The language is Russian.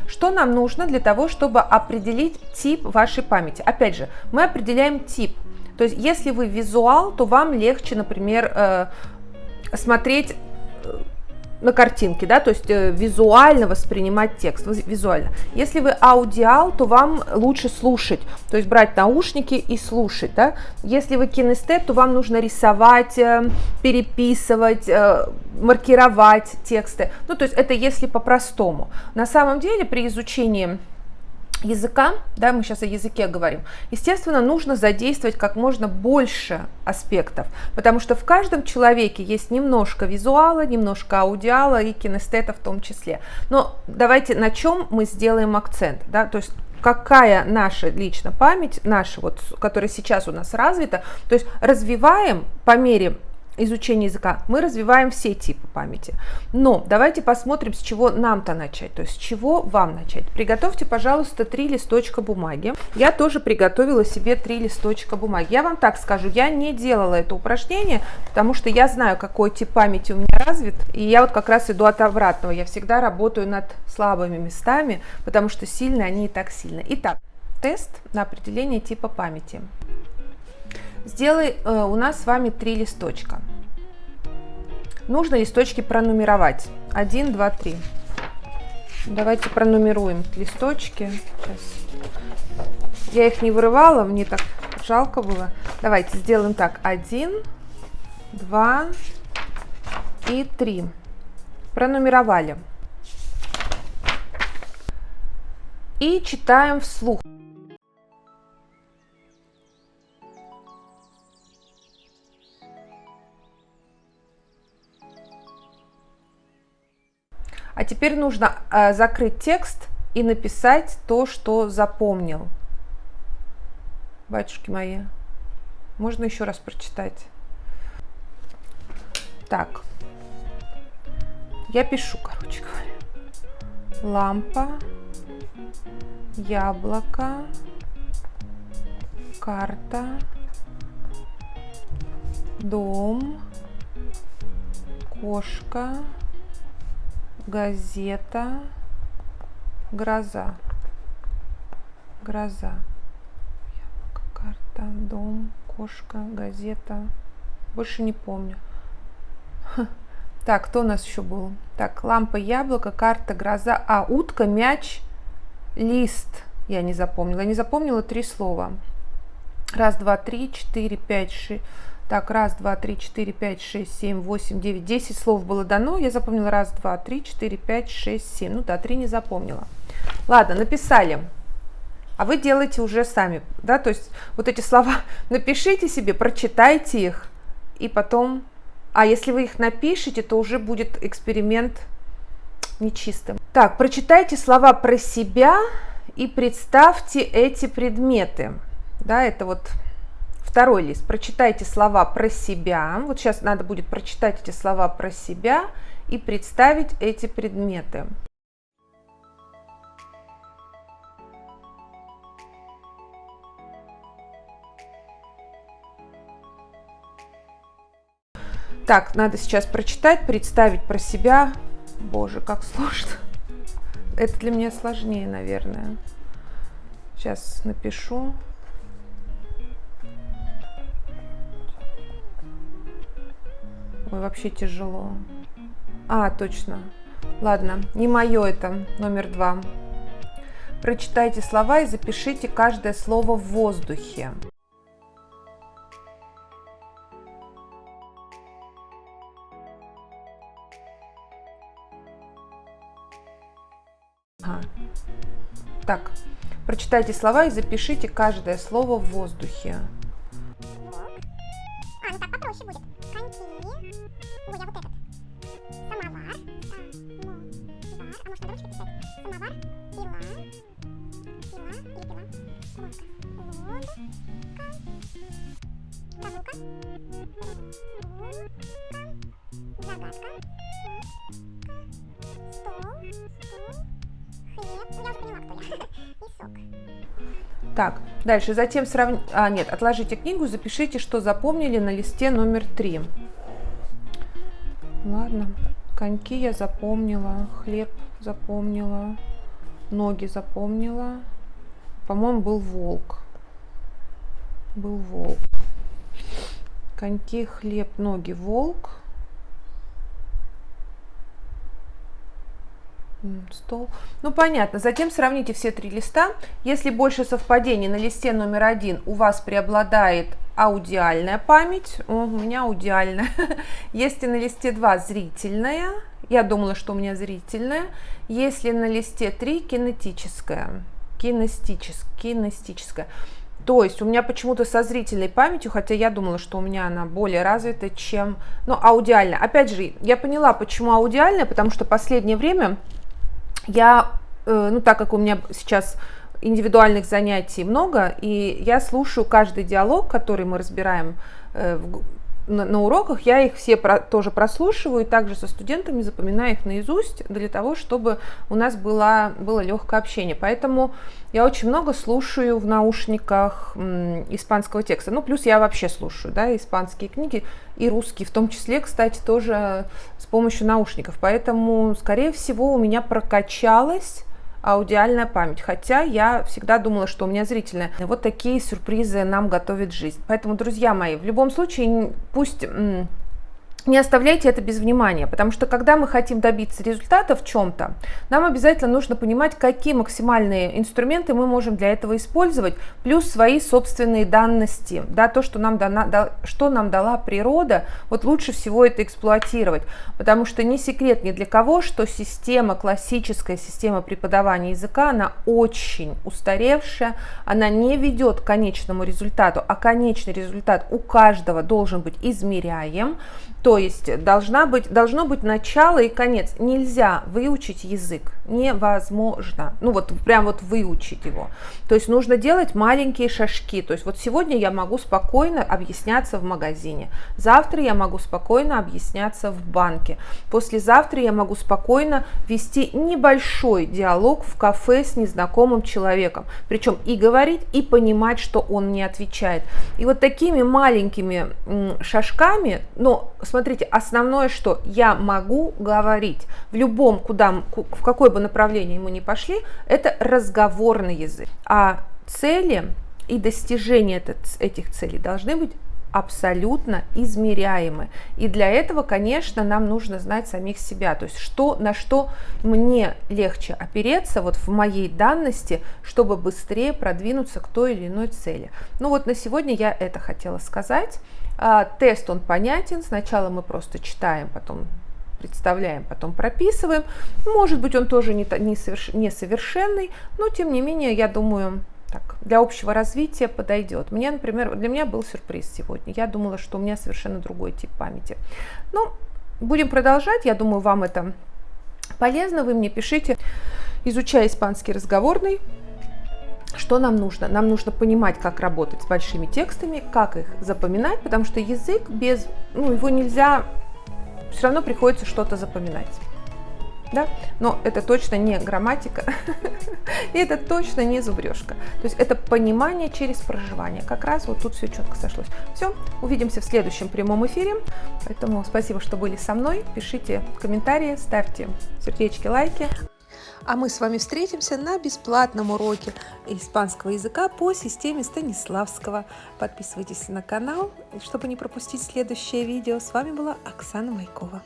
Что нам нужно для того, чтобы определить тип вашей памяти? Опять же, мы определяем тип. То есть, если вы визуал, то вам легче, например, смотреть на картинки, да, то есть визуально воспринимать текст, визуально. Если вы аудиал, то вам лучше слушать, то есть брать наушники и слушать, да. Если вы кинестет, то вам нужно рисовать, переписывать, маркировать тексты. Ну, то есть это если по-простому. На самом деле при изучении языка, да, мы сейчас о языке говорим, естественно, нужно задействовать как можно больше аспектов, потому что в каждом человеке есть немножко визуала, немножко аудиала и кинестета в том числе. Но давайте на чем мы сделаем акцент, да, то есть какая наша лично память, наша вот, которая сейчас у нас развита, то есть развиваем по мере изучения языка, мы развиваем все типы памяти. Но давайте посмотрим, с чего нам-то начать, то есть с чего вам начать. Приготовьте, пожалуйста, 3 листочка бумаги. Я тоже приготовила себе 3 листочка бумаги. Я вам так скажу, я не делала это упражнение, потому что я знаю, какой тип памяти у меня развит, и я вот как раз иду от обратного. Я всегда работаю над слабыми местами, потому что сильные они и так сильны. Итак, тест на определение типа памяти. Сделай у нас с вами 3 листочка. Нужно листочки пронумеровать. 1, 2, 3. Давайте пронумеруем листочки. Сейчас. Я их не вырывала, мне так жалко было. Давайте сделаем так. 1, 2 и 3. Пронумеровали. И читаем вслух. А теперь нужно закрыть текст и написать то, что запомнил. Батюшки мои, можно еще раз прочитать. Так, я пишу, короче говоря. Лампа, яблоко, карта, дом, кошка, газета, гроза. Гроза. Яблоко, карта, дом, кошка, газета. Больше не помню. Так, кто у нас еще был? Так, лампа, яблоко, карта, гроза. А, утка, мяч, лист. Я не запомнила. Я не запомнила 3 слова. 1, 2, 3, 4, 5, 6. Так, 1, 2, 3, 4, 5, 6, 7, 8, 9, 10 слов было дано. Я запомнила 1, 2, 3, 4, 5, 6, 7. Ну да, 3 не запомнила. Ладно, написали. А вы делаете уже сами. Да? То есть вот эти слова напишите себе, прочитайте их. И потом... А если вы их напишете, то уже будет эксперимент нечистым. Так, прочитайте слова про себя и представьте эти предметы. Да, это вот... Второй лист. Прочитайте слова про себя. Вот сейчас надо будет прочитать эти слова про себя и представить эти предметы. Так, надо сейчас прочитать, представить про себя. Боже, как сложно. Это для меня сложнее, наверное. Сейчас напишу. Ой, вообще тяжело. А, точно. Ладно, не мое это, номер 2. Прочитайте слова и запишите каждое слово в воздухе. Ага. Так, прочитайте слова и запишите каждое слово в воздухе. А, ну так попроще будет. Коньки. Ой, а вот этот. Самовар. Вар. А может, на ручке писать? Самовар. Пила. Пила или пила? Лодка. Лодка. Прогулка. Загадка. Стол. Хлеб. Ну, я уже поняла, кто я. И сок. Так, дальше. Затем нет, отложите книгу, запишите, что запомнили на листе номер 3. Ладно. Коньки я запомнила, хлеб запомнила, Ноги запомнила. По-моему, был волк. Был волк. Коньки, хлеб, ноги, волк. Стол. Ну, понятно. Затем сравните все 3 листа. Если больше совпадений на листе номер 1 у вас преобладает аудиальная память, у меня аудиальная. Если на листе 2 зрительная, я думала, что у меня зрительная. Если на листе 3 кинетическая. Кинестическая. То есть у меня почему-то со зрительной памятью, хотя я думала, что у меня она более развита, чем аудиальная. Опять же, я поняла, почему аудиальная, потому что в последнее время я, так как у меня сейчас индивидуальных занятий много, и я слушаю каждый диалог, который мы разбираем на уроках, я их все тоже прослушиваю, и также со студентами запоминаю их наизусть, для того, чтобы у нас было легкое общение. Поэтому я очень много слушаю в наушниках испанского текста. Плюс я вообще слушаю, испанские книги, и русские в том числе, кстати, тоже с помощью наушников. Поэтому, скорее всего, у меня прокачалась аудиальная память, хотя я всегда думала, что у меня зрительная. Вот такие сюрпризы нам готовит жизнь. Поэтому, друзья мои, в любом случае, пусть не оставляйте это без внимания, потому что когда мы хотим добиться результата в чем-то, нам обязательно нужно понимать, какие максимальные инструменты мы можем для этого использовать, плюс свои собственные данности, то, что нам дала природа, вот лучше всего это эксплуатировать, потому что не секрет ни для кого, что классическая система преподавания языка, она очень устаревшая, она не ведет к конечному результату, а конечный результат у каждого должен быть измеряем. То есть должно быть начало и конец. Нельзя выучить язык, невозможно. Прям выучить его. То есть нужно делать маленькие шажки. То есть сегодня я могу спокойно объясняться в магазине. Завтра я могу спокойно объясняться в банке. Послезавтра я могу спокойно вести небольшой диалог в кафе с незнакомым человеком. Причем и говорить, и понимать, что он мне отвечает. И такими маленькими шажками, смотрите, основное, что я могу говорить в любом, в какое бы направление мы ни пошли, это разговорный язык. А цели и достижения этих целей должны быть абсолютно измеряемы. И для этого, конечно, нам нужно знать самих себя. То есть на что мне легче опереться в моей данности, чтобы быстрее продвинуться к той или иной цели. На сегодня я это хотела сказать. Тест, он понятен. Сначала мы просто читаем, потом представляем, потом прописываем. Может быть, он тоже несовершенный, но тем не менее, я думаю, для общего развития подойдет. Для меня был сюрприз сегодня. Я думала, что у меня совершенно другой тип памяти. Будем продолжать. Я думаю, вам это полезно. Вы мне пишите, изучая испанский разговорный, что нам нужно. Нам нужно понимать, как работать с большими текстами, как их запоминать, потому что язык его нельзя, все равно приходится что-то запоминать. Но это точно не грамматика, и это точно не зубрежка. То есть это понимание через проживание. Как раз тут все четко сошлось. Все, увидимся в следующем прямом эфире. Поэтому спасибо, что были со мной. Пишите комментарии, ставьте сердечки, лайки. А мы с вами встретимся на бесплатном уроке испанского языка по системе Станиславского. Подписывайтесь на канал, чтобы не пропустить следующее видео. С вами была Оксана Майкова.